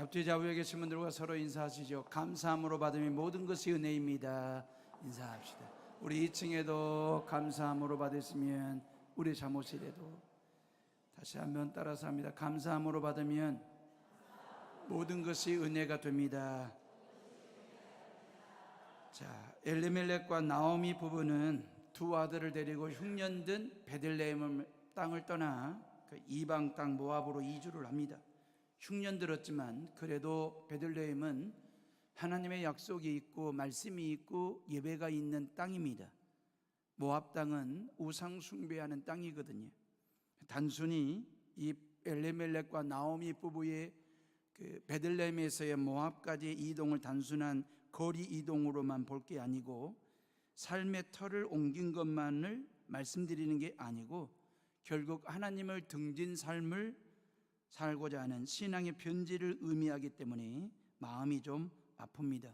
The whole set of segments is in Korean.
앞뒤 좌우에 계신 분들과 서로 인사하시죠. 감사함으로 받으면 모든 것이 은혜입니다. 인사합시다. 우리 2층에도 감사함으로 받으시면 우리 사무실에도 다시 한번 따라서 합니다. 감사함으로 받으면 모든 것이 은혜가 됩니다. 자, 엘리멜렉과 나오미 부부는 두 아들을 데리고 흉년든 베들레헴 땅을 떠나 그 이방 땅 모압으로 이주를 합니다. 흉년 들었지만 그래도 베들레헴은 하나님의 약속이 있고 말씀이 있고 예배가 있는 땅입니다. 모압 땅은 우상 숭배하는 땅이거든요. 단순히 이 엘리멜렉과 나오미 부부의 그 베들레헴에서의 모압까지 이동을 단순한 거리 이동으로만 볼 게 아니고 삶의 터를 옮긴 것만을 말씀드리는 게 아니고 결국 하나님을 등진 삶을 살고자 하는 신앙의 변질을 의미하기 때문에 마음이 좀 아픕니다.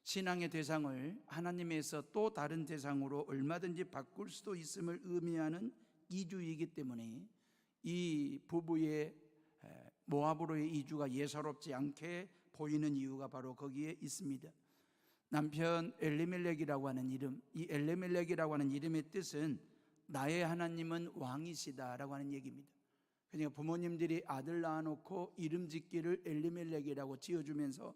신앙의 대상을 하나님에서 또 다른 대상으로 얼마든지 바꿀 수도 있음을 의미하는 이주이기 때문에 이 부부의 모압으로의 이주가 예사롭지 않게 보이는 이유가 바로 거기에 있습니다. 남편 엘리멜렉이라고 하는 이름, 이 엘리멜렉이라고 하는 이름의 뜻은 나의 하나님은 왕이시다라고 하는 얘기입니다. 그러니까 부모님들이 아들 낳아놓고 이름 짓기를 엘리멜렉이라고 지어주면서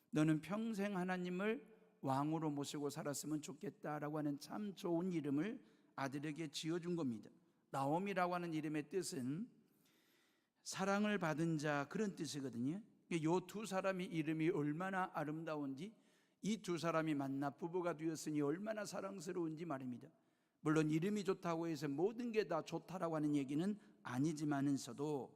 너는 평생 하나님을 왕으로 모시고 살았으면 좋겠다라고 하는 참 좋은 이름을 아들에게 지어준 겁니다. 나오미라고 하는 이름의 뜻은 사랑을 받은 자, 그런 뜻이거든요. 이 두 사람의 이름이 얼마나 아름다운지, 이 두 사람이 만나 부부가 되었으니 얼마나 사랑스러운지 말입니다. 물론 이름이 좋다고 해서 모든 게 다 좋다라고 하는 얘기는 아니지만서도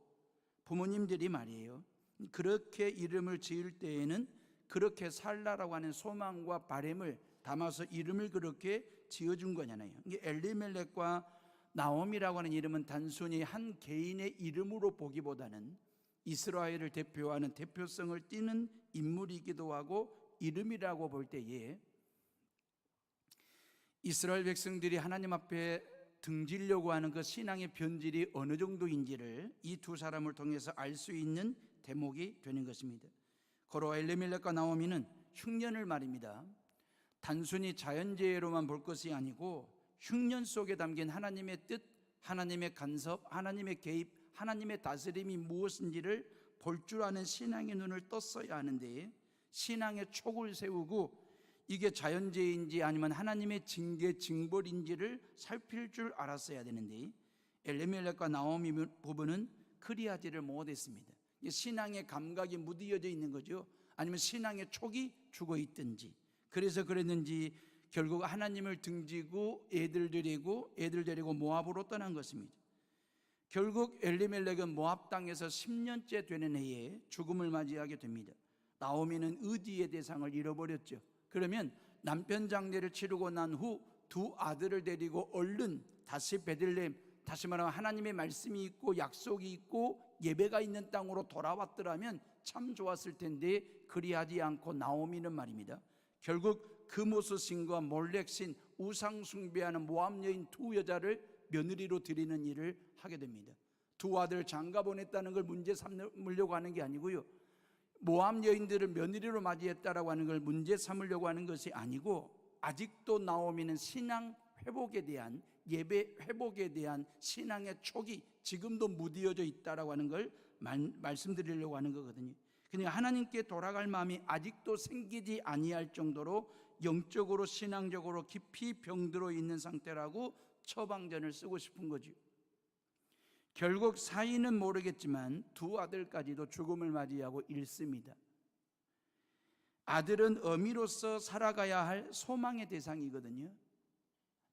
부모님들이 말이에요, 그렇게 이름을 지을 때에는 그렇게 살라라고 하는 소망과 바람을 담아서 이름을 그렇게 지어준 거잖아요. 이게 엘리멜렉과 나오미라고 하는 이름은 단순히 한 개인의 이름으로 보기보다는 이스라엘을 대표하는 대표성을 띠는 인물이기도 하고 이름이라고 볼 때에 이스라엘 백성들이 하나님 앞에 등지려고 하는 그 신앙의 변질이 어느 정도인지를 이 두 사람을 통해서 알 수 있는 대목이 되는 것입니다. 고로 엘리멜렉과 나오미는 흉년을 말입니다. 단순히 자연재해로만 볼 것이 아니고 흉년 속에 담긴 하나님의 뜻, 하나님의 간섭, 하나님의 개입, 하나님의 다스림이 무엇인지를 볼 줄 아는 신앙의 눈을 떴어야 하는데 신앙의 촉을 세우고 이게 자연재해인지 아니면 하나님의 징계, 징벌인지를 살필 줄 알았어야 되는데 엘리멜렉과 나오미 부부는 그리하지를 못했습니다. 신앙의 감각이 무디어져 있는 거죠. 아니면 신앙의 촉이 죽어 있든지. 그래서 그랬는지 결국 하나님을 등지고 애들 데리고 모압으로 떠난 것입니다. 결국 엘리멜렉은 모압 땅에서 10년째 되는 해에 죽음을 맞이하게 됩니다. 나오미는 의지의 대상을 잃어버렸죠. 그러면 남편 장례를 치르고 난 후 두 아들을 데리고 얼른 다시 베들레헴, 다시 말하면 하나님의 말씀이 있고 약속이 있고 예배가 있는 땅으로 돌아왔더라면 참 좋았을 텐데 그리하지 않고 나오미는 말입니다, 결국 금오스 신과 몰렉 신, 우상 숭배하는 모압 여인 두 여자를 며느리로 드리는 일을 하게 됩니다. 두 아들 장가 보냈다는 걸 문제 삼으려고 하는 게 아니고요, 모압 여인들을 며느리로 맞이했다라고 하는 걸 문제 삼으려고 하는 것이 아니고 아직도 나오미는 신앙 회복에 대한, 예배 회복에 대한 신앙의 촉이 지금도 무디어져 있다라고 하는 걸 말씀드리려고 하는 거거든요. 그러니까 하나님께 돌아갈 마음이 아직도 생기지 아니할 정도로 영적으로 신앙적으로 깊이 병들어 있는 상태라고 처방전을 쓰고 싶은 거죠. 결국 사이는 모르겠지만 두 아들까지도 죽음을 맞이하고 잃습니다. 아들은 어미로서 살아가야 할 소망의 대상이거든요.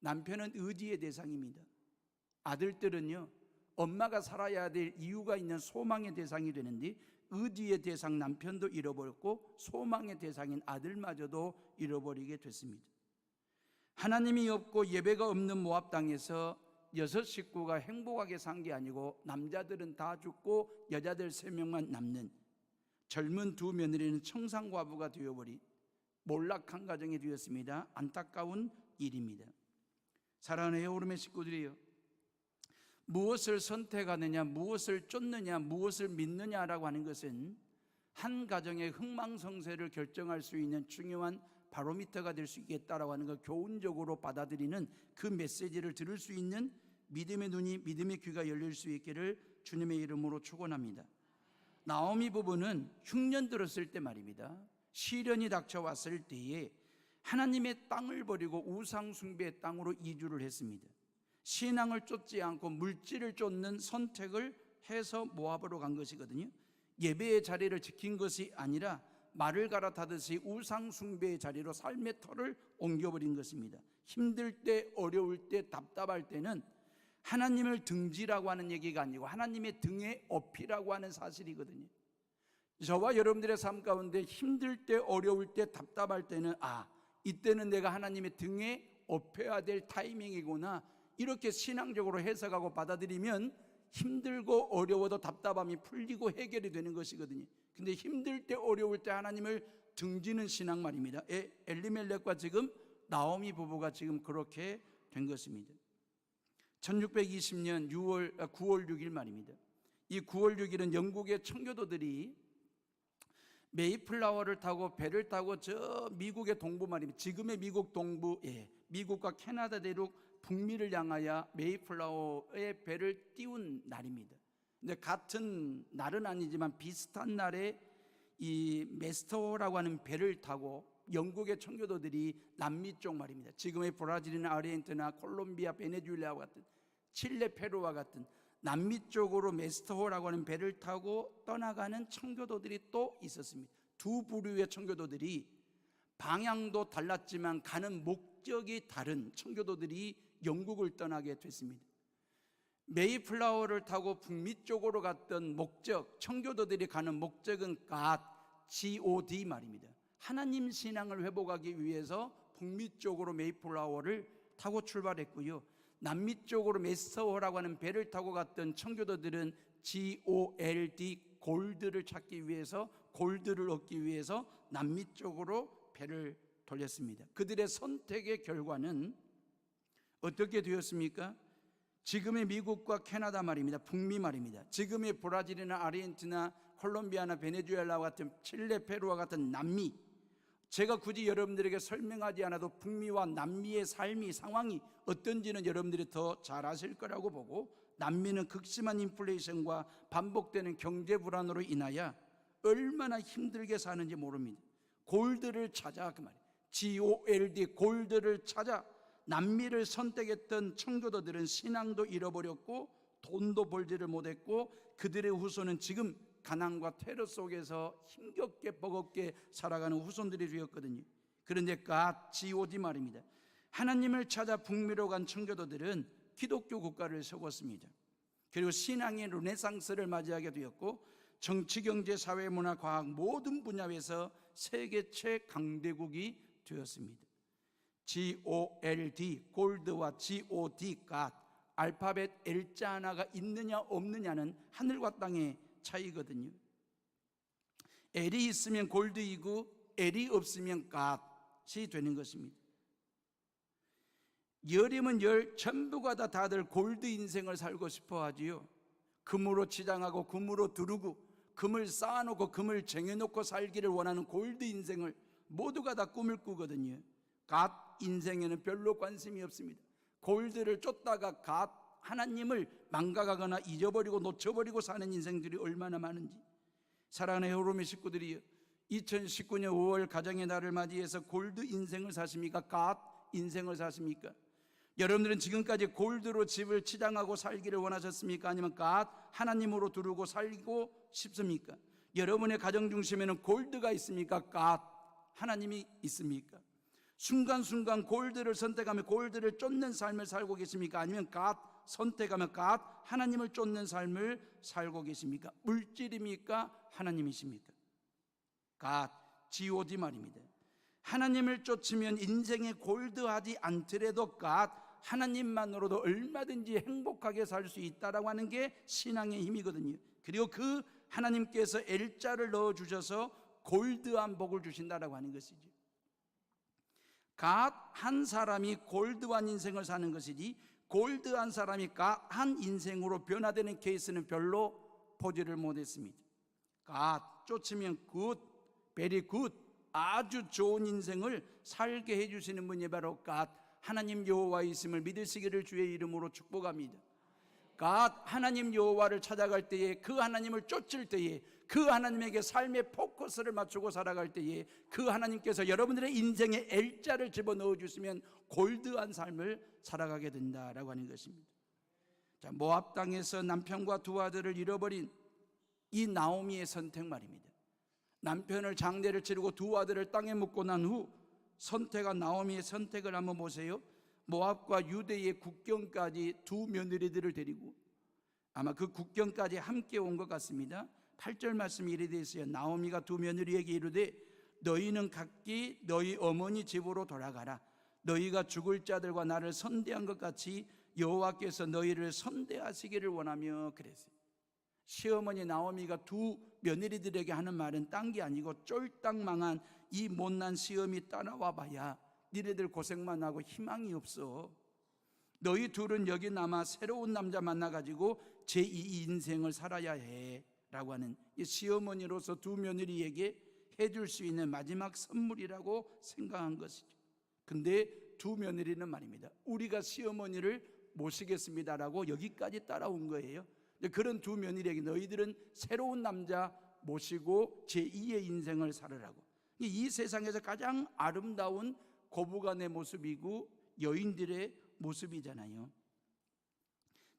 남편은 의지의 대상입니다. 아들들은요, 엄마가 살아야 될 이유가 있는 소망의 대상이 되는데 의지의 대상 남편도 잃어버렸고 소망의 대상인 아들마저도 잃어버리게 됐습니다. 하나님이 없고 예배가 없는 모압 땅에서 6 식구가 행복하게 산 게 아니고 남자들은 다 죽고 여자들 3명만 남는 젊은 두 며느리는 청산과부가 되어버린 몰락한 가정이 되었습니다. 안타까운 일입니다. 사랑하는 에어오름의 식구들이요, 무엇을 선택하느냐, 무엇을 쫓느냐, 무엇을 믿느냐라고 하는 것은 한 가정의 흥망성쇠를 결정할 수 있는 중요한 바로미터가 될 수 있겠다라고 하는 걸 교훈적으로 받아들이는 그 메시지를 들을 수 있는 믿음의 눈이, 믿음의 귀가 열릴 수 있기를 주님의 이름으로 축원합니다. 나오미 부부는 흉년 들었을 때 말입니다, 시련이 닥쳐왔을 때에 하나님의 땅을 버리고 우상 숭배의 땅으로 이주를 했습니다. 신앙을 쫓지 않고 물질을 쫓는 선택을 해서 모압으로 간 것이거든요. 예배의 자리를 지킨 것이 아니라 말을 갈아타듯이 우상 숭배의 자리로 삶의 터를 옮겨버린 것입니다. 힘들 때, 어려울 때, 답답할 때는 하나님을 등지라고 하는 얘기가 아니고 하나님의 등에 업히라고 하는 사실이거든요. 저와 여러분들의 삶 가운데 힘들 때, 어려울 때, 답답할 때는 이때는 내가 하나님의 등에 업혀야 될 타이밍이구나, 이렇게 신앙적으로 해석하고 받아들이면 힘들고 어려워도 답답함이 풀리고 해결이 되는 것이거든요. 근데 힘들 때, 어려울 때 하나님을 등지는 신앙 말입니다. 엘리멜렉과 지금 나오미 부부가 지금 그렇게 된 것입니다. 1620년 9월 6일 말입니다. 이 9월 6일은 영국의 청교도들이 메이플라워를 타고 배를 타고 저 미국의 동부 말입니다. 지금의 미국 동부, 미국과 캐나다 대륙 북미를 향하여 메이플라워의 배를 띄운 날입니다. 근데 같은 날은 아니지만 비슷한 날에 이 메스터호라고 하는 배를 타고 영국의 청교도들이 남미 쪽 말입니다. 지금의 브라질이나 아르헨티나, 콜롬비아, 베네수엘라와 같은, 칠레, 페루와 같은 남미 쪽으로 메스터호라고 하는 배를 타고 떠나가는 청교도들이 또 있었습니다. 두 부류의 청교도들이 방향도 달랐지만 가는 목적이 다른 청교도들이 영국을 떠나게 됐습니다. 메이플라워를 타고 북미 쪽으로 갔던 목적, 청교도들이 가는 목적은 God 말입니다. 하나님 신앙을 회복하기 위해서 북미 쪽으로 메이플라워를 타고 출발했고요. 남미 쪽으로 메스터호라고 하는 배를 타고 갔던 청교도들은 골드를 찾기 위해서, 골드를 얻기 위해서 남미 쪽으로 배를 돌렸습니다. 그들의 선택의 결과는 어떻게 되었습니까? 지금의 미국과 캐나다 말입니다. 북미 말입니다. 지금의 브라질이나 아르헨티나, 콜롬비아나 베네수엘라와 같은, 칠레, 페루와 같은 남미, 제가 굳이 여러분들에게 설명하지 않아도 북미와 남미의 삶이, 상황이 어떤지는 여러분들이 더 잘 아실 거라고 보고, 남미는 극심한 인플레이션과 반복되는 경제 불안으로 인하여 얼마나 힘들게 사는지 모릅니다. 골드를 찾아, 그 말이에요. GOLD, 골드를 찾아 남미를 선택했던 청교도들은 신앙도 잃어버렸고 돈도 벌지를 못했고 그들의 후손은 지금 가난과 테러 속에서 힘겹게 버겁게 살아가는 후손들이 되었거든요. 그런데 God 말입니다. 하나님을 찾아 북미로 간 청교도들은 기독교 국가를 세웠습니다. 그리고 신앙의 르네상스를 맞이하게 되었고 정치, 경제, 사회, 문화, 과학 모든 분야에서 세계 최강대국이 되었습니다. GOLD, 골드와 GOD, God, 알파벳 L자 하나가 있느냐 없느냐는 하늘과 땅의 차이거든요. L이 있으면 골드이고 L이 없으면 God이 되는 것입니다. 열이면 열, 전부가 다들 골드 인생을 살고 싶어 하지요. 금으로 치장하고 금으로 두르고 금을 쌓아놓고 금을 쟁여놓고 살기를 원하는 골드 인생을 모두가 다 꿈을 꾸거든요. God 인생에는 별로 관심이 없습니다. 골드를 쫓다가 God 하나님을 망각하거나 잊어버리고 놓쳐버리고 사는 인생들이 얼마나 많은지. 사랑하는 호르미 식구들이 2019년 5월 가정의 날을 맞이해서 골드 인생을 사십니까? God 인생을 사십니까? 여러분들은 지금까지 골드로 집을 치장하고 살기를 원하셨습니까? 아니면 God 하나님으로 두르고 살고 싶습니까? 여러분의 가정 중심에는 골드가 있습니까? God 하나님이 있습니까? 순간순간 골드를 선택하며 골드를 쫓는 삶을 살고 계십니까? 아니면 God 선택하며 God 하나님을 쫓는 삶을 살고 계십니까? 물질입니까? 하나님이십니까? God 말입니다. 하나님을 쫓으면 인생에 골드하지 않더라도 God 하나님만으로도 얼마든지 행복하게 살 수 있다라고 하는 게 신앙의 힘이거든요. 그리고 그 하나님께서 L자를 넣어주셔서 골드한 복을 주신다라고 하는 것이죠. God 한 사람이 골드한 인생을 사는 것이지 골드한 사람이 God 한 인생으로 변화되는 케이스는 별로 보지를 못했습니다. God 쫓으면 굿, 베리 굿, 아주 좋은 인생을 살게 해주시는 분이 바로 갓, 하나님 여호와의 있음을 믿으시기를 주의 이름으로 축복합니다. 갓, 하나님 여호와를 찾아갈 때에, 그 하나님을 쫓을 때에, 그 하나님에게 삶의 포커스를 맞추고 살아갈 때에 그 하나님께서 여러분들의 인생에 L자를 집어넣어 주시면 골드한 삶을 살아가게 된다라고 하는 것입니다. 자, 모압 땅에서 남편과 두 아들을 잃어버린 이 나오미의 선택 말입니다. 남편을 장례를 치르고 두 아들을 땅에 묻고 난 후 선택한 나오미의 선택을 한번 보세요. 모압과 유대의 국경까지 두 며느리들을 데리고, 아마 그 국경까지 함께 온 것 같습니다. 8절 말씀이 이래 되어 있어요. 나오미가 두 며느리에게 이르되 너희는 각기 너희 어머니 집으로 돌아가라. 너희가 죽을 자들과 나를 선대한 것 같이 여호와께서 너희를 선대하시기를 원하며 그랬어요. 시어머니 나오미가 두 며느리들에게 하는 말은 딴 게 아니고 쫄딱 망한 이 못난 시어미 따라와 봐야 니네들 고생만 하고 희망이 없어. 너희 둘은 여기 남아 새로운 남자 만나가지고 제2 인생을 살아야 해 라고 하는, 이 시어머니로서 두 며느리에게 해줄 수 있는 마지막 선물이라고 생각한 것이죠. 근데 두 며느리는 말입니다, 우리가 시어머니를 모시겠습니다라고 여기까지 따라온 거예요. 그런 두 며느리에게 너희들은 새로운 남자 모시고 제2의 인생을 살으라고. 이 세상에서 가장 아름다운 고부간의 모습이고 여인들의 모습이잖아요.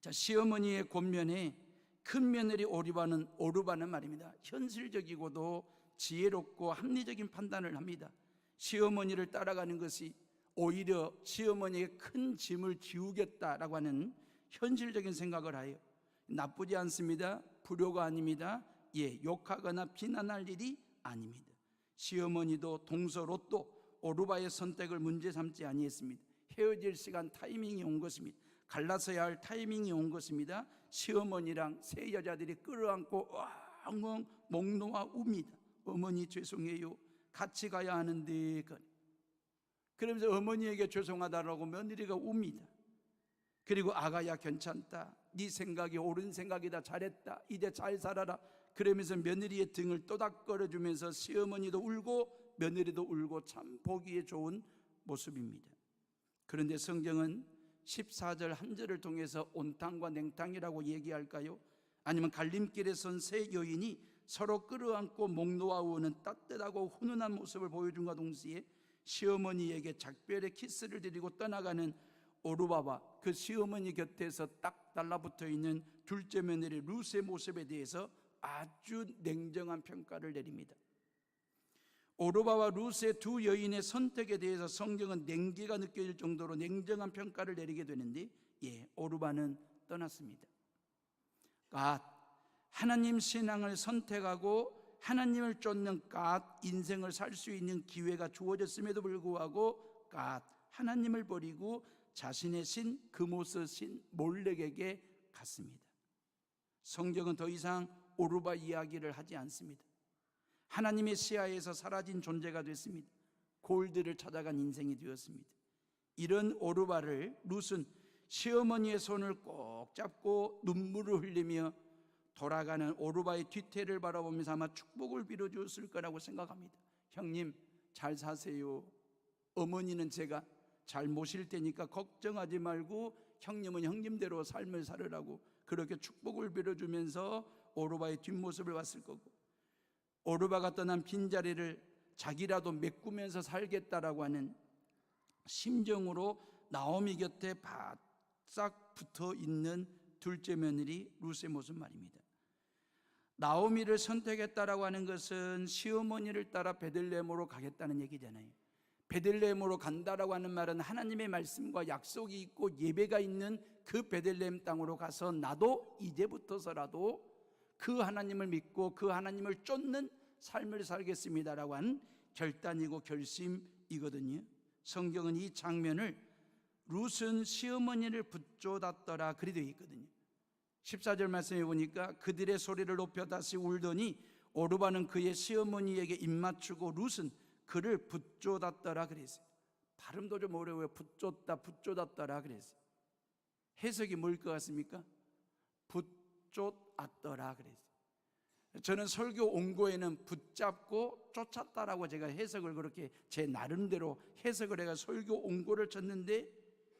자, 시어머니의 권면에 큰 며느리 오르바는 말입니다, 현실적이고도 지혜롭고 합리적인 판단을 합니다. 시어머니를 따라가는 것이 오히려 시어머니에게 큰 짐을 지우겠다라고 하는 현실적인 생각을 하여 나쁘지 않습니다. 불효가 아닙니다. 욕하거나 비난할 일이 아닙니다. 시어머니도 동서 롯도 오르바의 선택을 문제 삼지 아니했습니다. 헤어질 시간 타이밍이 온 것입니다. 갈라서야 할 타이밍이 온 것입니다. 시어머니랑 세 여자들이 끌어안고 엉엉 목 놓아 웁니다. 어머니 죄송해요, 같이 가야 하는데. 그러면서 어머니에게 죄송하다라고 며느리가 웁니다. 그리고 아가야 괜찮다, 네 생각이 옳은 생각이다, 잘했다, 이제 잘 살아라. 그러면서 며느리의 등을 또닥거려주면서 시어머니도 울고 며느리도 울고 참 보기에 좋은 모습입니다. 그런데 성경은 14절 한 절을 통해서 온탕과 냉탕이라고 얘기할까요? 아니면 갈림길에 선 세 여인이 서로 끌어안고 목 놓아 우는 따뜻하고 훈훈한 모습을 보여준과 동시에 시어머니에게 작별의 키스를 드리고 떠나가는 오르바와 그 시어머니 곁에서 딱 달라붙어 있는 둘째 며느리 룻의 모습에 대해서 아주 냉정한 평가를 내립니다. 오르바와 룻의 두 여인의 선택에 대해서 성경은 냉기가 느껴질 정도로 냉정한 평가를 내리게 되는데, 오르바는 떠났습니다. 하나님 신앙을 선택하고 하나님을 쫓는 인생을 살 수 있는 기회가 주어졌음에도 불구하고 하나님을 버리고 자신의 신 그모스 신 몰렉에게 갔습니다. 성경은 더 이상 오르바 이야기를 하지 않습니다. 하나님의 시야에서 사라진 존재가 됐습니다. 골드를 찾아간 인생이 되었습니다. 이런 오르바를 룻은 시어머니의 손을 꼭 잡고 눈물을 흘리며 돌아가는 오르바의 뒤태를 바라보면서 아마 축복을 빌어주었을 거라고 생각합니다. 형님 잘 사세요, 어머니는 제가 잘 모실 테니까 걱정하지 말고 형님은 형님대로 삶을 살으라고 그렇게 축복을 빌어주면서 오르바의 뒷모습을 봤을 거고, 오르바가 떠난 빈자리를 자기라도 메꾸면서 살겠다라고 하는 심정으로 나오미 곁에 바싹 붙어 있는 둘째 며느리 룻의 모습 말입니다. 나오미를 선택했다라고 하는 것은 시어머니를 따라 베들레헴으로 가겠다는 얘기잖아요. 베들레헴으로 간다라고 하는 말은 하나님의 말씀과 약속이 있고 예배가 있는 그 베들레헴 땅으로 가서 나도 이제부터서라도 그 하나님을 믿고 그 하나님을 쫓는 삶을 살겠습니다라고 하는 결단이고 결심이거든요. 성경은 이 장면을 룻은 시어머니를 붙잡았더라 그리 되어 있거든요. 14절 말씀해 보니까 그들의 소리를 높여 다시 울더니 오르바는 그의 시어머니에게 입맞추고 룻은 그를 붙잡았더라 그랬어요. 발음도 좀 어려워요. 붙잡았더라 그랬어요. 해석이 뭘 것 같습니까? 붙잡았더라 그랬어요. 저는 설교 온고에는 붙잡고 쫓았다라고 제가 해석을 그렇게 제 나름대로 해석을 해가 설교 온고를 쳤는데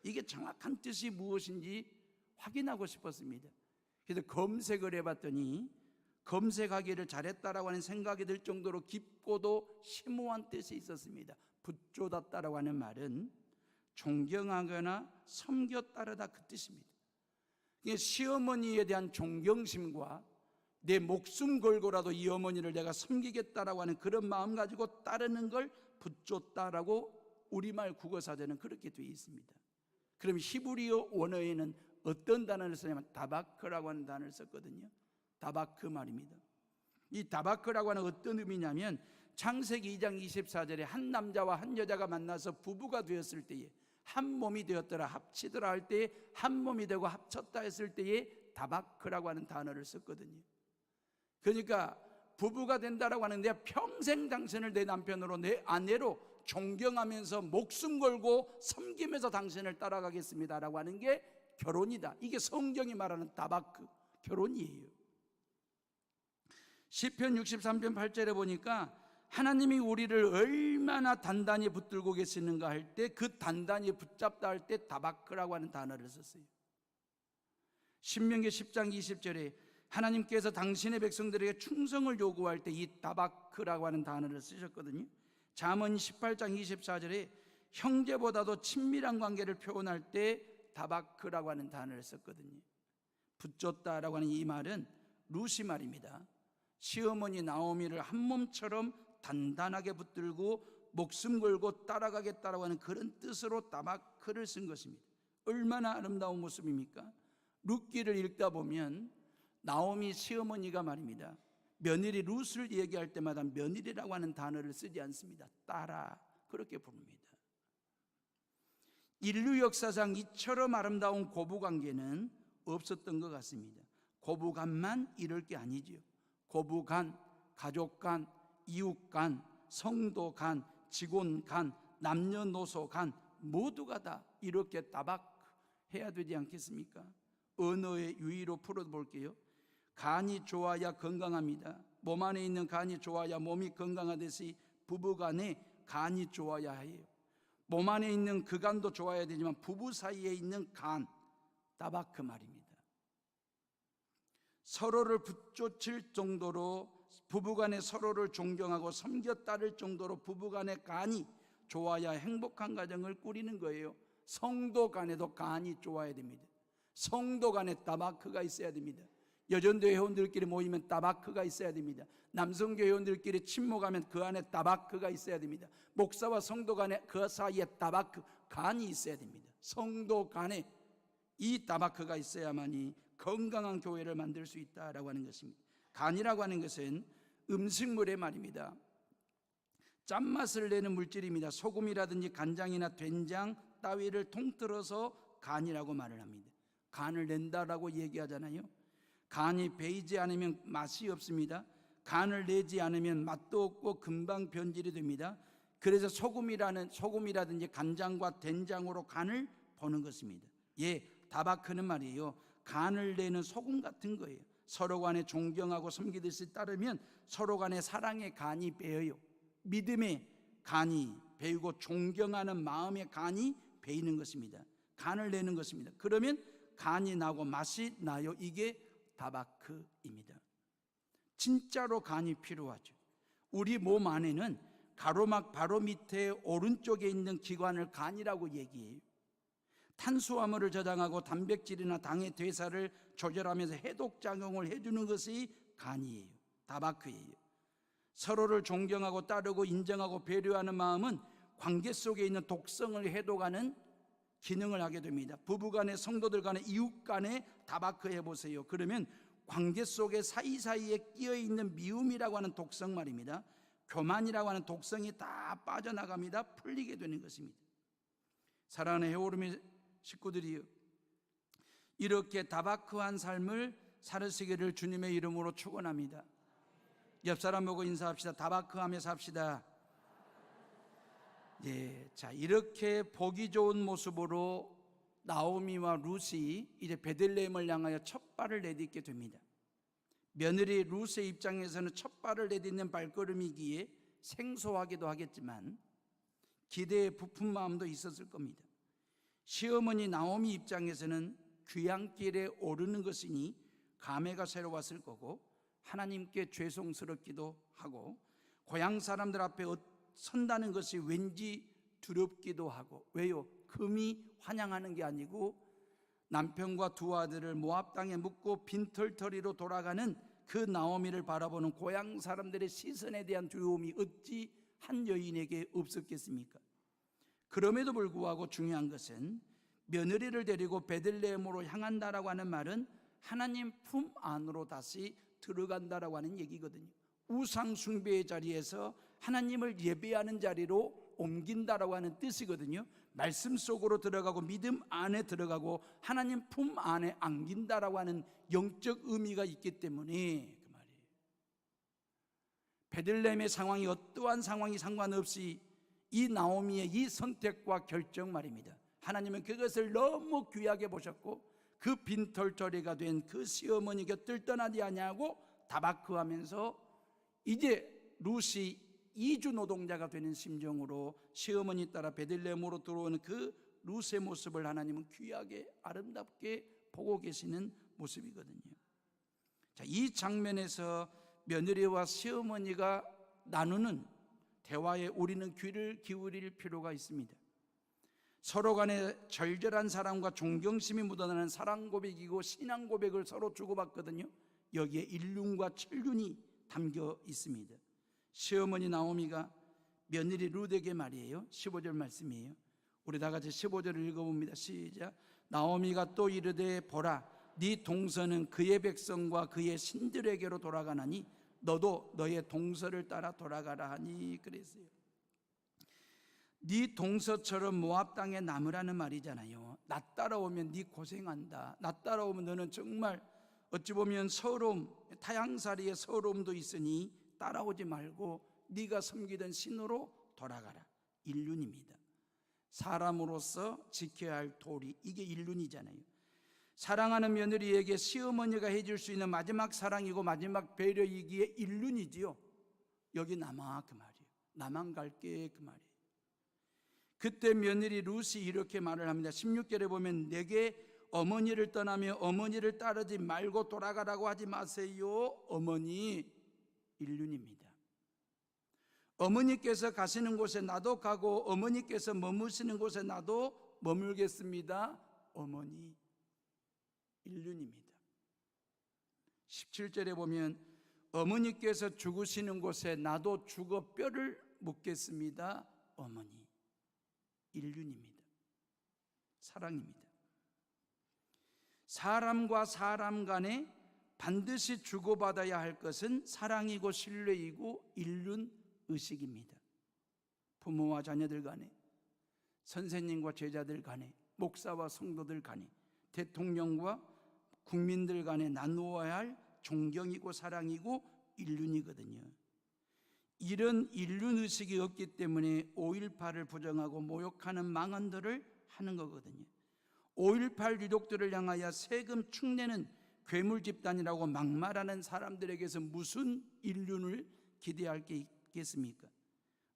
이게 정확한 뜻이 무엇인지 확인하고 싶었습니다. 그래서 검색을 해봤더니 검색하기를 잘했다라고 하는 생각이 들 정도로 깊고도 심오한 뜻이 있었습니다. 붙잡았다라고 하는 말은 존경하거나 섬겨 따르다 그 뜻입니다. 시어머니에 대한 존경심과 내 목숨 걸고라도 이 어머니를 내가 섬기겠다라고 하는 그런 마음 가지고 따르는 걸 붙잡다라고 우리말 국어사전은 그렇게 되어 있습니다. 그럼 히브리어 원어에는 어떤 단어를 쓰냐면 다바크라고 하는 단어를 썼거든요. 다바크 말입니다. 이 다바크라고 하는 어떤 의미냐면 창세기 2장 24절에 한 남자와 한 여자가 만나서 부부가 되었을 때에 한 몸이 되었더라 합치더라 할 때에 한 몸이 되고 합쳤다 했을 때에 다바크라고 하는 단어를 썼거든요. 그러니까 부부가 된다라고 하는 내가 평생 당신을 내 남편으로 내 아내로 존경하면서 목숨 걸고 섬기면서 당신을 따라가겠습니다라고 하는 게 결혼이다. 이게 성경이 말하는 다바크 결혼이에요. 시편 63편 8절에 보니까 하나님이 우리를 얼마나 단단히 붙들고 계시는가 할 때 그 단단히 붙잡다 할 때 다바크라고 하는 단어를 썼어요. 신명기 10장 20절에 하나님께서 당신의 백성들에게 충성을 요구할 때 이 다바크라고 하는 단어를 쓰셨거든요. 잠언 18장 24절에 형제보다도 친밀한 관계를 표현할 때 다바크라고 하는 단어를 썼거든요. 붙잡다라고 하는 이 말은 루시 말입니다. 시어머니 나오미를 한 몸처럼 단단하게 붙들고 목숨 걸고 따라가겠다라고 하는 그런 뜻으로 다바크를 쓴 것입니다. 얼마나 아름다운 모습입니까? 룻기를 읽다 보면 나오미 시어머니가 말입니다, 며느리 룻을 얘기할 때마다 며느리라고 하는 단어를 쓰지 않습니다. 딸아 그렇게 부릅니다. 인류 역사상 이처럼 아름다운 고부관계는 없었던 것 같습니다. 고부간만 이럴 게 아니죠. 고부간, 가족간, 이웃간, 성도간, 직원간, 남녀노소간 모두가 다 이렇게 다박해야 되지 않겠습니까? 언어의 유의로 풀어볼게요. 간이 좋아야 건강합니다. 몸 안에 있는 간이 좋아야 몸이 건강하듯이 부부간에 간이 좋아야 해요. 몸 안에 있는 그 간도 좋아야 되지만 부부 사이에 있는 간, 다바크 말입니다. 서로를 붙쫓을 정도로 부부간에 서로를 존경하고 섬겨 따를 정도로 부부간의 간이 좋아야 행복한 가정을 꾸리는 거예요. 성도 간에도 간이 좋아야 됩니다. 성도 간에 다바크가 있어야 됩니다. 여전도 회원들끼리 모이면 다바크가 있어야 됩니다. 남성교 회원들끼리 친목하면 그 안에 다바크가 있어야 됩니다. 목사와 성도 간에 그 사이에 다바크, 간이 있어야 됩니다. 성도 간에 이 다바크가 있어야만이 건강한 교회를 만들 수 있다라고 하는 것입니다. 간이라고 하는 것은 음식물의 말입니다. 짠맛을 내는 물질입니다. 소금이라든지 간장이나 된장 따위를 통틀어서 간이라고 말을 합니다. 간을 낸다라고 얘기하잖아요. 간이 배이지 않으면 맛이 없습니다. 간을 내지 않으면 맛도 없고 금방 변질이 됩니다. 그래서 소금이라든지 간장과 된장으로 간을 보는 것입니다. 예, 다바크는 말이에요, 간을 내는 소금 같은 거예요. 서로 간에 존경하고 섬기듯이 따르면 서로 간에 사랑의 간이 배어요. 믿음의 간이 배이고 존경하는 마음의 간이 배이는 것입니다. 간을 내는 것입니다. 그러면 간이 나고 맛이 나요. 이게 다바크입니다. 진짜로 간이 필요하죠. 우리 몸 안에는 가로막 바로 밑에 오른쪽에 있는 기관을 간이라고 얘기해요. 탄수화물을 저장하고 단백질이나 당의 대사를 조절하면서 해독작용을 해주는 것이 간이에요. 다바크예요. 서로를 존경하고 따르고 인정하고 배려하는 마음은 관계 속에 있는 독성을 해독하는 기능을 하게 됩니다. 부부간에, 성도들 간에, 이웃 간에 다바크 해보세요. 그러면 관계 속에 사이사이에 끼어있는 미움이라고 하는 독성 말입니다, 교만이라고 하는 독성이 다 빠져나갑니다. 풀리게 되는 것입니다. 사랑하는 해오름의 식구들이요, 이렇게 다바크한 삶을 살으시기를 주님의 이름으로 축원합니다. 옆 사람 보고 인사합시다. 다바크하며 삽시다. 예, 자, 이렇게 보기 좋은 모습으로 나오미와 룻이 이제 베들레헴을 향하여 첫 발을 내딛게 됩니다. 며느리 룻의 입장에서는 첫 발을 내딛는 발걸음이기에 생소하기도 하겠지만 기대에 부푼 마음도 있었을 겁니다. 시어머니 나오미 입장에서는 귀향길에 오르는 것이니 감회가 새로웠을 거고 하나님께 죄송스럽기도 하고 고향 사람들 앞에 선다는 것이 왠지 두렵기도 하고. 왜요? 금이 환영하는 게 아니고 남편과 두 아들을 모압 땅에 묻고 빈털터리로 돌아가는 그 나오미를 바라보는 고향 사람들의 시선에 대한 두려움이 어찌 한 여인에게 없었겠습니까? 그럼에도 불구하고 중요한 것은 며느리를 데리고 베들레헴으로 향한다라고 하는 말은 하나님 품 안으로 다시 들어간다라고 하는 얘기거든요. 우상 숭배의 자리에서 하나님을 예배하는 자리로 옮긴다라고 하는 뜻이거든요. 말씀 속으로 들어가고 믿음 안에 들어가고 하나님 품 안에 안긴다라고 하는 영적 의미가 있기 때문에 그 말이에요. 베들레헴의 상황이 어떠한 상황이 상관없이 이 나오미의 이 선택과 결정 말입니다. 하나님은 그것을 너무 귀하게 보셨고 그 빈털터리가 된 그 시어머니 곁을 떠나지 아니하고 다바크하면서 이제 룻이 이주 노동자가 되는 심정으로 시어머니 따라 베들레헴으로 들어오는 그 룻의 모습을 하나님은 귀하게 아름답게 보고 계시는 모습이거든요. 자, 이 장면에서 며느리와 시어머니가 나누는 대화에 우리는 귀를 기울일 필요가 있습니다. 서로 간에 절절한 사랑과 존경심이 묻어나는 사랑 고백이고 신앙 고백을 서로 주고받거든요. 여기에 일륜과 칠륜이 담겨 있습니다. 시어머니 나오미가 며느리 룻에게 말이에요. 15절 말씀이에요. 우리 다 같이 15절을 읽어봅니다. 시작. 나오미가 또 이르되 보라, 네 동서는 그의 백성과 그의 신들에게로 돌아가나니 너도 너의 동서를 따라 돌아가라 하니 그랬어요. 네 동서처럼 모압 땅에 남으라는 말이잖아요. 나 따라오면 네 고생한다. 나 따라오면 너는 정말 어찌 보면 서러움, 타향살이의 서러움도 있으니 따라오지 말고 네가 섬기던 신으로 돌아가라. 일륜입니다. 사람으로서 지켜야 할 도리, 이게 일륜이잖아요. 사랑하는 며느리에게 시어머니가 해줄 수 있는 마지막 사랑이고 마지막 배려이기에 일륜이지요. 여기 남아 그 말이에요. 나만 갈게 그 말이에요. 그때 며느리 룻이 이렇게 말을 합니다. 16절에 보면 내게 어머니를 떠나며 어머니를 따르지 말고 돌아가라고 하지 마세요. 어머니, 일륜입니다. 어머니께서 가시는 곳에 나도 가고 어머니께서 머무시는 곳에 나도 머물겠습니다. 어머니, 일륜입니다. 17절에 보면 어머니께서 죽으시는 곳에 나도 죽어 뼈를 묻겠습니다. 어머니, 일륜입니다. 사랑입니다. 사람과 사람 간에 반드시 주고받아야 할 것은 사랑이고 신뢰이고 일륜 의식입니다. 부모와 자녀들 간에, 선생님과 제자들 간에, 목사와 성도들 간에, 대통령과 국민들 간에 나누어야 할 존경이고 사랑이고 일륜이거든요. 이런 일륜 의식이 없기 때문에 5.18을 부정하고 모욕하는 망언들을 하는 거거든요. 5.18 유족들을 향하여 세금 축내는 괴물 집단이라고 막말하는 사람들에게서 무슨 인륜을 기대할 게 있겠습니까?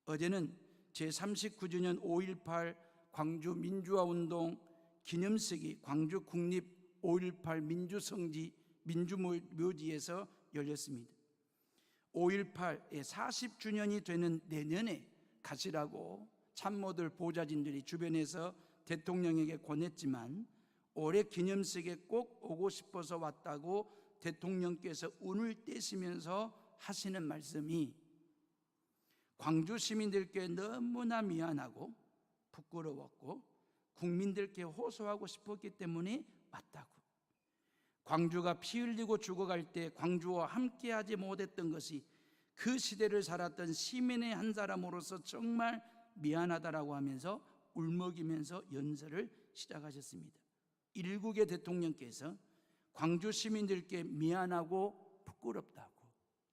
어제는 제39주년 5.18 광주 민주화운동 기념식이 광주 국립 5.18 민주성지 민주묘지에서 열렸습니다. 5.18의 40주년이 되는 내년에 가시라고 참모들 보좌진들이 주변에서 대통령에게 권했지만 올해 기념식에 꼭 오고 싶어서 왔다고 대통령께서 운을 떼시면서 하시는 말씀이 광주 시민들께 너무나 미안하고 부끄러웠고 국민들께 호소하고 싶었기 때문에 왔다고. 광주가 피 흘리고 죽어갈 때 광주와 함께하지 못했던 것이 그 시대를 살았던 시민의 한 사람으로서 정말 미안하다라고 하면서 울먹이면서 연설을 시작하셨습니다. 일국의 대통령께서 광주 시민들께 미안하고 부끄럽다고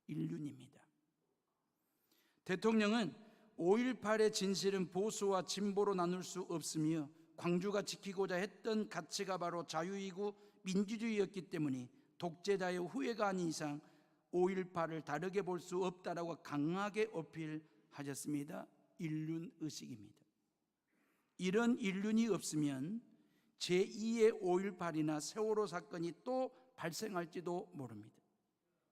일륜입니다. 대통령은 5.18의 진실은 보수와 진보로 나눌 수 없으며 광주가 지키고자 했던 가치가 바로 자유이고 민주주의였기 때문에 독재자의 후예가 아닌 이상 5.18을 다르게 볼 수 없다라고 강하게 어필하셨습니다. 인륜의식입니다. 이런 인륜이 없으면 제2의 5.18이나 세월호 사건이 또 발생할지도 모릅니다.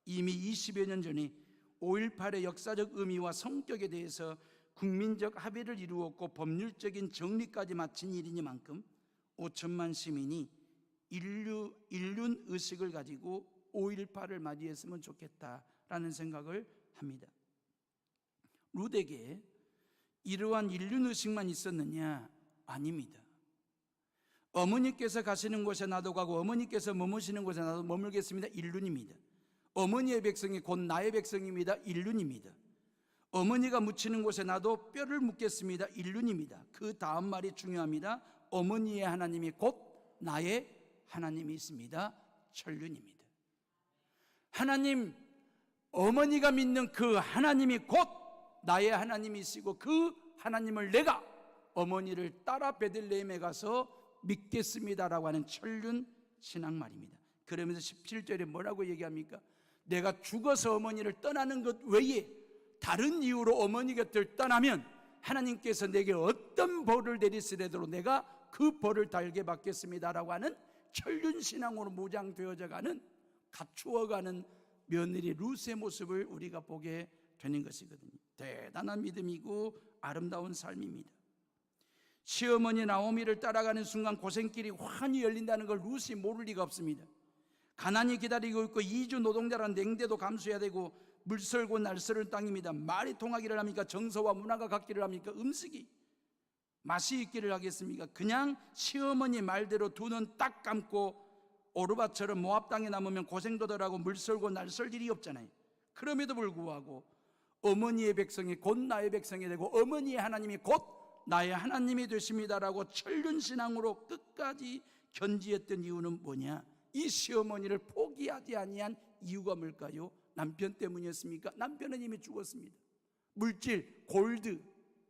이미 20여 년 전에 5.18의 역사적 의미와 성격에 대해서 국민적 합의를 이루었고 법률적인 정리까지 마친 일이니만큼 5천만 시민이 인륜의식을 가지고 5.18을 맞이했으면 좋겠다라는 생각을 합니다. 루덱에 이러한 인륜의식만 있었느냐? 아닙니다. 어머니께서 가시는 곳에 나도 가고 어머니께서 머무시는 곳에 나도 머물겠습니다. 인륜입니다. 어머니의 백성이 곧 나의 백성입니다. 인륜입니다. 어머니가 묻히는 곳에 나도 뼈를 묻겠습니다. 인륜입니다. 그 다음 말이 중요합니다. 어머니의 하나님이 곧 나의 하나님이 있습니다. 천륜입니다. 하나님, 어머니가 믿는 그 하나님이 곧 나의 하나님이시고 그 하나님을 내가 어머니를 따라 베들레헴에 가서 믿겠습니다라고 하는 천륜 신앙 말입니다. 그러면서 17절에 뭐라고 얘기합니까? 내가 죽어서 어머니를 떠나는 것 외에 다른 이유로 어머니 곁을 떠나면 하나님께서 내게 어떤 벌을 내리시더라도 내가 그 벌을 달게 받겠습니다라고 하는 천륜 신앙으로 무장되어져 가는, 갖추어가는 며느리 룻의 모습을 우리가 보게 되는 것이거든요. 대단한 믿음이고 아름다운 삶입니다. 시어머니 나오미를 따라가는 순간 고생길이 환히 열린다는 걸 룻이 모를 리가 없습니다. 가난이 기다리고 있고 2주 노동자란 냉대도 감수해야 되고 물설고 날설은 땅입니다. 말이 통하기를 합니까? 정서와 문화가 같기를 합니까? 음식이 맛이 있기를 하겠습니까? 그냥 시어머니 말대로 두 눈 딱 감고 오르바처럼 모압 땅에 남으면 고생도 덜하고 물설고 날설 일이 없잖아요. 그럼에도 불구하고 어머니의 백성이 곧 나의 백성이 되고 어머니의 하나님이 곧 나의 하나님이 되십니다라고 천륜신앙으로 끝까지 견지했던 이유는 뭐냐? 이 시어머니를 포기하지 아니한 이유가 뭘까요? 남편 때문이었습니까? 남편은 이미 죽었습니다. 물질, 골드,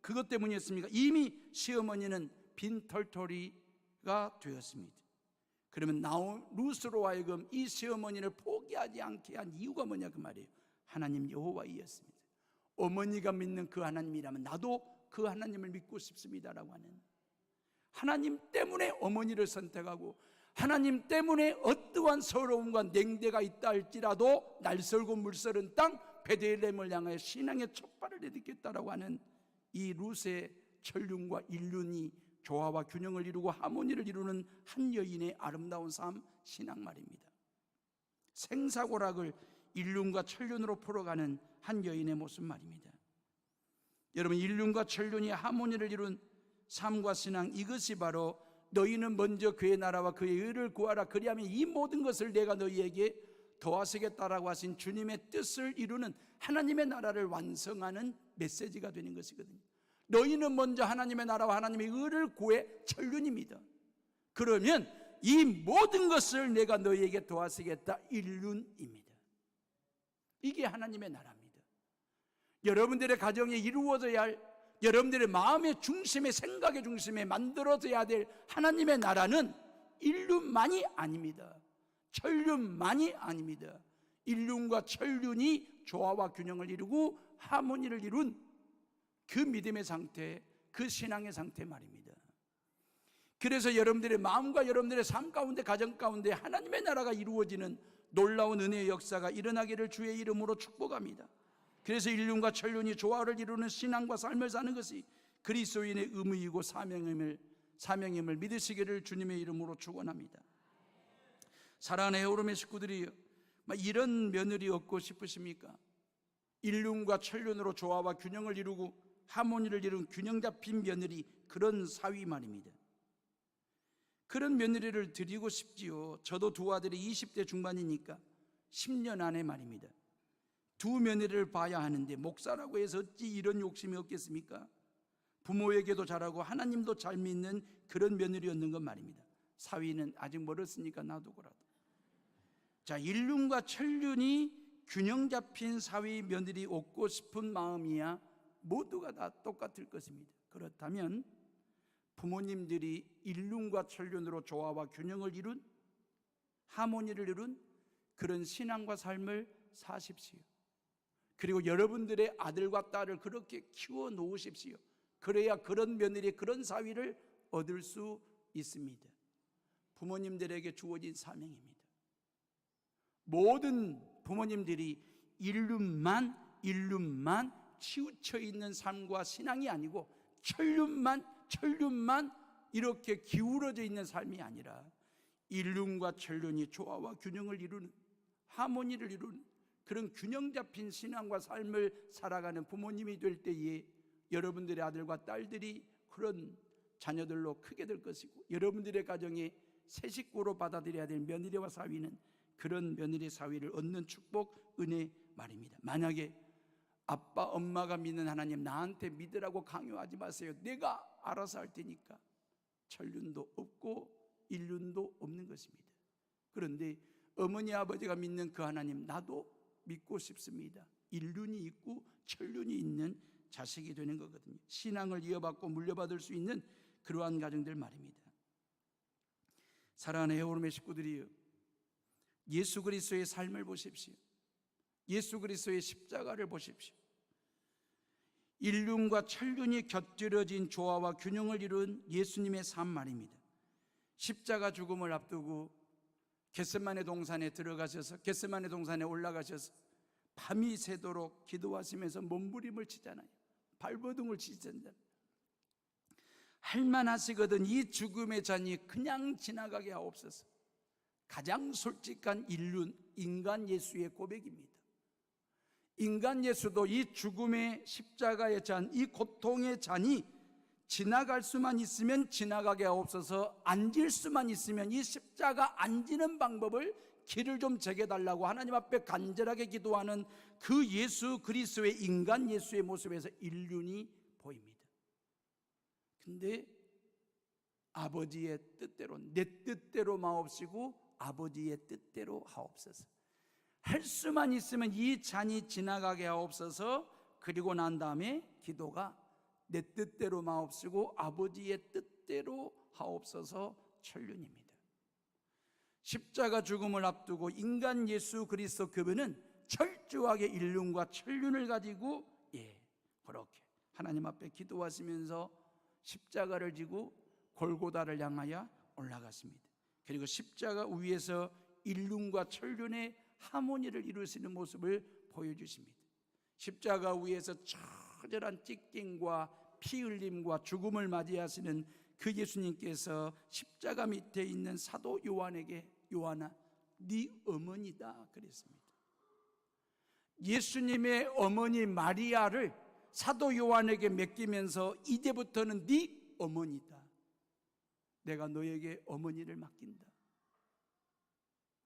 그것 때문이었습니까? 이미 시어머니는 빈털터리가 되었습니다. 그러면 룻으로 하여금 이 시어머니를 포기하지 않게 한 이유가 뭐냐 그 말이에요. 하나님 여호와이었습니다. 어머니가 믿는 그 하나님이라면 나도 그 하나님을 믿고 싶습니다라고 하는, 하나님 때문에 어머니를 선택하고 하나님 때문에 어떠한 서러움과 냉대가 있다 할지라도 날설고 물설은 땅 베들레헴을 향하여 신앙의 첫 발을 내딛겠다라고 하는 이 룻의 천륜과 인륜이 조화와 균형을 이루고 하모니를 이루는 한 여인의 아름다운 삶, 신앙 말입니다. 생사고락을 인륜과 천륜으로 풀어가는 한 여인의 모습 말입니다. 여러분, 인륜과 천륜이 하모니를 이룬 삶과 신앙, 이것이 바로 너희는 먼저 그의 나라와 그의 의를 구하라 그리하면 이 모든 것을 내가 너희에게 더하시겠다라고 하신 주님의 뜻을 이루는 하나님의 나라를 완성하는 메시지가 되는 것이거든요. 너희는 먼저 하나님의 나라와 하나님의 의를 구해, 천륜입니다. 그러면 이 모든 것을 내가 너희에게 더하시겠다, 인륜입니다. 이게 하나님의 나라입니다. 여러분들의 가정에 이루어져야 할, 여러분들의 마음의 중심에, 생각의 중심에 만들어져야 될 하나님의 나라는 인륜만이 아닙니다. 천륜만이 아닙니다. 인륜과 천륜이 조화와 균형을 이루고 하모니를 이룬 그 믿음의 상태, 그 신앙의 상태 말입니다. 그래서 여러분들의 마음과 여러분들의 삶 가운데, 가정 가운데 하나님의 나라가 이루어지는 놀라운 은혜의 역사가 일어나기를 주의 이름으로 축복합니다. 그래서 인륜과 천륜이 조화를 이루는 신앙과 삶을 사는 것이 그리스도인의 의무이고 사명임을 믿으시기를 주님의 이름으로 축원합니다. 사랑하는 헤어룸의 식구들이 이런 며느리 얻고 싶으십니까? 인륜과 천륜으로 조화와 균형을 이루고 하모니를 이룬 균형 잡힌 며느리, 그런 사위 말입니다. 그런 며느리를 드리고 싶지요. 저도 두 아들이 20대 중반이니까 10년 안에 말입니다. 두 며느리를 봐야 하는데 목사라고 해서 어찌 이런 욕심이 없겠습니까? 부모에게도 잘하고 하나님도 잘 믿는 그런 며느리였는 건 말입니다. 사위는 아직 멀었으니까 놔두고라도. 자, 인륜과 천륜이 균형 잡힌 사위 며느리 얻고 싶은 마음이야 모두가 다 똑같을 것입니다. 그렇다면 부모님들이 인륜과 천륜으로 조화와 균형을 이룬, 하모니를 이룬 그런 신앙과 삶을 사십시오. 그리고 여러분들의 아들과 딸을 그렇게 키워 놓으십시오. 그래야 그런 며느리, 그런 사위를 얻을 수 있습니다. 부모님들에게 주어진 사명입니다. 모든 부모님들이 인륜만 치우쳐 있는 삶과 신앙이 아니고 천륜만 이렇게 기울어져 있는 삶이 아니라 인륜과 천륜이 조화와 균형을 이루는, 하모니를 이루는 그런 균형 잡힌 신앙과 삶을 살아가는 부모님이 될 때에 여러분들의 아들과 딸들이 그런 자녀들로 크게 될 것이고, 여러분들의 가정에 새 식구로 받아들여야 될 며느리와 사위는 그런 며느리 사위를 얻는 축복, 은혜 말입니다. 만약에 아빠 엄마가 믿는 하나님 나한테 믿으라고 강요하지 마세요. 내가 알아서 할 테니까. 천륜도 없고 인륜도 없는 것입니다. 그런데 어머니 아버지가 믿는 그 하나님 나도 믿고 싶습니다. 인륜이 있고 천륜이 있는 자식이 되는 거거든요. 신앙을 이어받고 물려받을 수 있는 그러한 가정들 말입니다. 사랑하는 헤어림의 식구들이여, 예수 그리스도의 삶을 보십시오. 예수 그리스도의 십자가를 보십시오. 인륜과 천륜이 곁들여진 조화와 균형을 이룬 예수님의 삶 말입니다. 십자가 죽음을 앞두고 겟세마네 동산에 들어가셔서, 겟세마네 동산에 올라가셔서 밤이 새도록 기도하시면서 몸부림을 치잖아요. 발버둥을 치잖아요. 할만하시거든 이 죽음의 잔이 그냥 지나가게 하옵소서. 가장 솔직한 인륜, 인간 예수의 고백입니다. 인간 예수도 이 죽음의 십자가의 잔, 이 고통의 잔이 지나갈 수만 있으면 지나가게 하옵소서. 안 질 수만 있으면 이 십자가 안 지는 방법을, 길을 좀 제게달라고 하나님 앞에 간절하게 기도하는 그 예수 그리스도의 인간 예수의 모습에서 인륜이 보입니다. 근데 아버지의 뜻대로, 내 뜻대로 마옵시고 아버지의 뜻대로 하옵소서. 할 수만 있으면 이 잔이 지나가게 하옵소서. 그리고 난 다음에 기도가 내 뜻대로 마옵시고 아버지의 뜻대로 하옵소서. 천륜입니다. 십자가 죽음을 앞두고 인간 예수 그리스도 그분은 철저하게 인륜과 천륜을 가지고 그렇게 하나님 앞에 기도하시면서 십자가를 지고 골고다를 향하여 올라갔습니다. 그리고 십자가 위에서 인륜과 천륜의 하모니를 이루시는 모습을 보여주십니다. 십자가 위에서 처절한 찢김과 피 흘림과 죽음을 맞이하시는 그 예수님께서 십자가 밑에 있는 사도 요한에게 요한아 네 어머니다 그랬습니다. 예수님의 어머니 마리아를 사도 요한에게 맡기면서 이제부터는 네 어머니다. 내가 너에게 어머니를 맡긴다.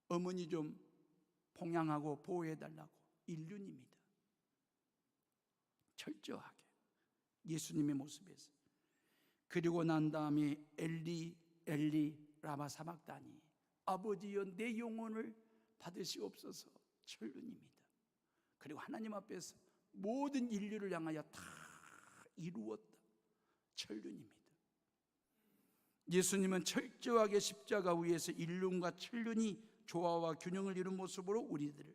어머니 좀 봉양하고 보호해달라고. 인륜입니다. 철저하게 예수님의 모습에서. 그리고 난 다음에 엘리 엘리 라마 사박다니, 아버지여 내 영혼을 받으시옵소서. 천륜입니다. 그리고 하나님 앞에서 모든 인류를 향하여 다 이루었다. 천륜입니다. 예수님은 철저하게 십자가 위에서 인륜과 천륜이 조화와 균형을 이룬 모습으로 우리들을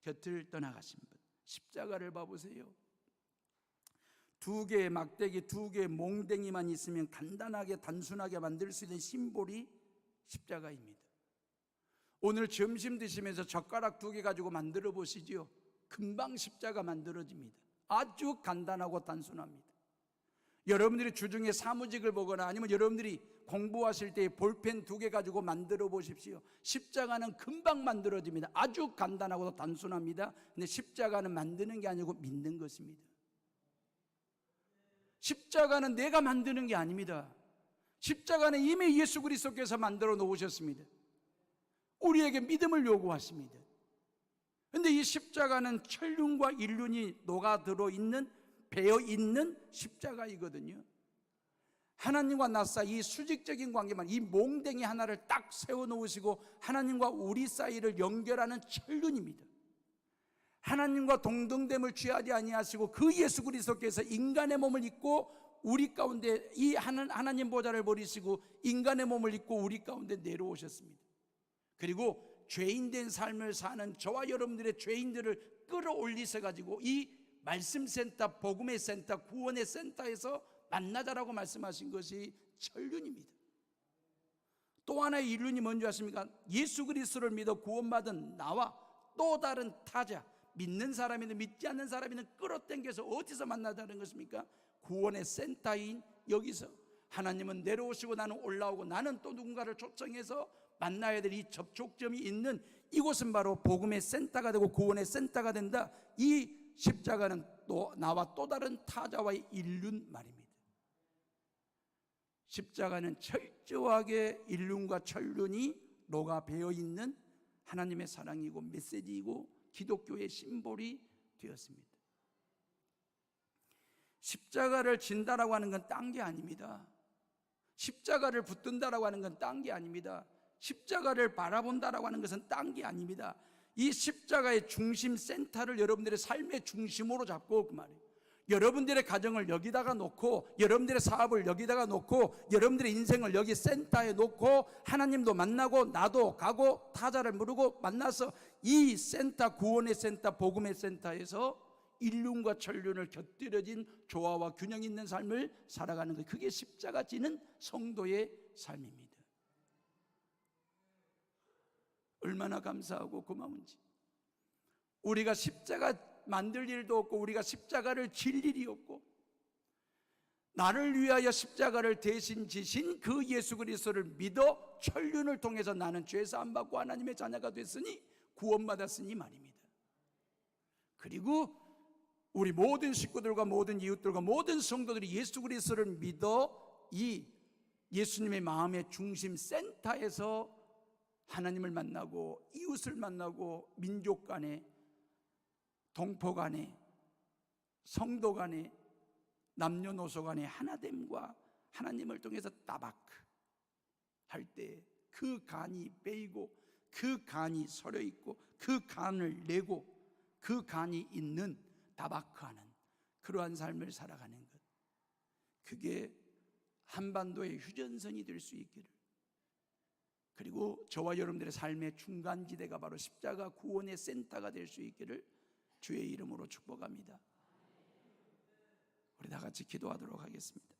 곁을 떠나가신 분. 십자가를 봐보세요. 두 개의 막대기, 두 개의 몽댕이만 있으면 간단하게 단순하게 만들 수 있는 심볼이 십자가입니다. 오늘 점심 드시면서 젓가락 두 개 가지고 만들어 보시지요. 금방 십자가 만들어집니다. 아주 간단하고 단순합니다. 여러분들이 주중에 사무직을 보거나 아니면 여러분들이 공부하실 때 볼펜 두 개 가지고 만들어 보십시오. 십자가는 금방 만들어집니다. 아주 간단하고 단순합니다. 근데 십자가는 만드는 게 아니고 믿는 것입니다. 십자가는 내가 만드는 게 아닙니다. 십자가는 이미 예수 그리스도께서 만들어 놓으셨습니다. 우리에게 믿음을 요구하십니다. 그런데 이 십자가는 천륜과 인륜이 녹아들어 있는, 배어 있는 십자가이거든요. 하나님과 나 사이 이 수직적인 관계만, 이 몽댕이 하나를 딱 세워놓으시고 하나님과 우리 사이를 연결하는 천륜입니다. 하나님과 동등됨을 취하지 아니하시고 그 예수 그리스도께서 인간의 몸을 입고 우리 가운데 이 하나님 보좌를 버리시고 인간의 몸을 입고 우리 가운데 내려오셨습니다. 그리고 죄인된 삶을 사는 저와 여러분들의 죄인들을 끌어올리셔 가지고 이 말씀센터, 복음의 센터, 구원의 센터에서 만나자라고 말씀하신 것이 천륜입니다. 또 하나의 인륜이 뭔지 아십니까? 예수 그리스도를 믿어 구원받은 나와 또 다른 타자, 믿는 사람이든 믿지 않는 사람이든 끌어당겨서 어디서 만나자는 것입니까? 구원의 센터인 여기서. 하나님은 내려오시고 나는 올라오고 나는 또 누군가를 초청해서 만나야 될 이 접촉점이 있는 이곳은 바로 복음의 센터가 되고 구원의 센터가 된다. 이 십자가는 또 나와 또 다른 타자와의 인륜 말입니다. 십자가는 철저하게 인륜과 천륜이 녹아배어 있는 하나님의 사랑이고 메시지이고 기독교의 심볼이 되었습니다. 십자가를 진다라고 하는 건 딴 게 아닙니다. 십자가를 붙든다라고 하는 건 딴 게 아닙니다. 십자가를 바라본다라고 하는 것은 딴 게 아닙니다. 이 십자가의 중심 센터를 여러분들의 삶의 중심으로 잡고 그 말이에요. 여러분들의 가정을 여기다가 놓고 여러분들의 사업을 여기다가 놓고 여러분들의 인생을 여기 센터에 놓고 하나님도 만나고 나도 가고 타자를 부르고 만나서 이 센터, 구원의 센터, 복음의 센터에서 인륜과 천륜을 곁들여진 조화와 균형 있는 삶을 살아가는 것, 그게 십자가 지는 성도의 삶입니다. 얼마나 감사하고 고마운지. 우리가 십자가 만들 일도 없고 우리가 십자가를 질 일이 없고 나를 위하여 십자가를 대신 지신 그 예수 그리스도를 믿어 천륜을 통해서 나는 죄사함 받고 하나님의 자녀가 됐으니 구원받았으니 말입니다. 그리고 우리 모든 식구들과 모든 이웃들과 모든 성도들이 예수 그리스도를 믿어 이 예수님의 마음의 중심 센터에서 하나님을 만나고 이웃을 만나고 민족 간에 동포 간에 성도 간에 남녀노소 간에 하나됨과 하나님을 통해서 따바크 할 때 그 간이 베이고 그 간이 서려 있고 그 간을 내고 그 간이 있는 다바크하는 그러한 삶을 살아가는 것, 그게 한반도의 휴전선이 될 수 있기를, 그리고 저와 여러분들의 삶의 중간지대가 바로 십자가 구원의 센터가 될 수 있기를 주의 이름으로 축복합니다. 우리 다 같이 기도하도록 하겠습니다.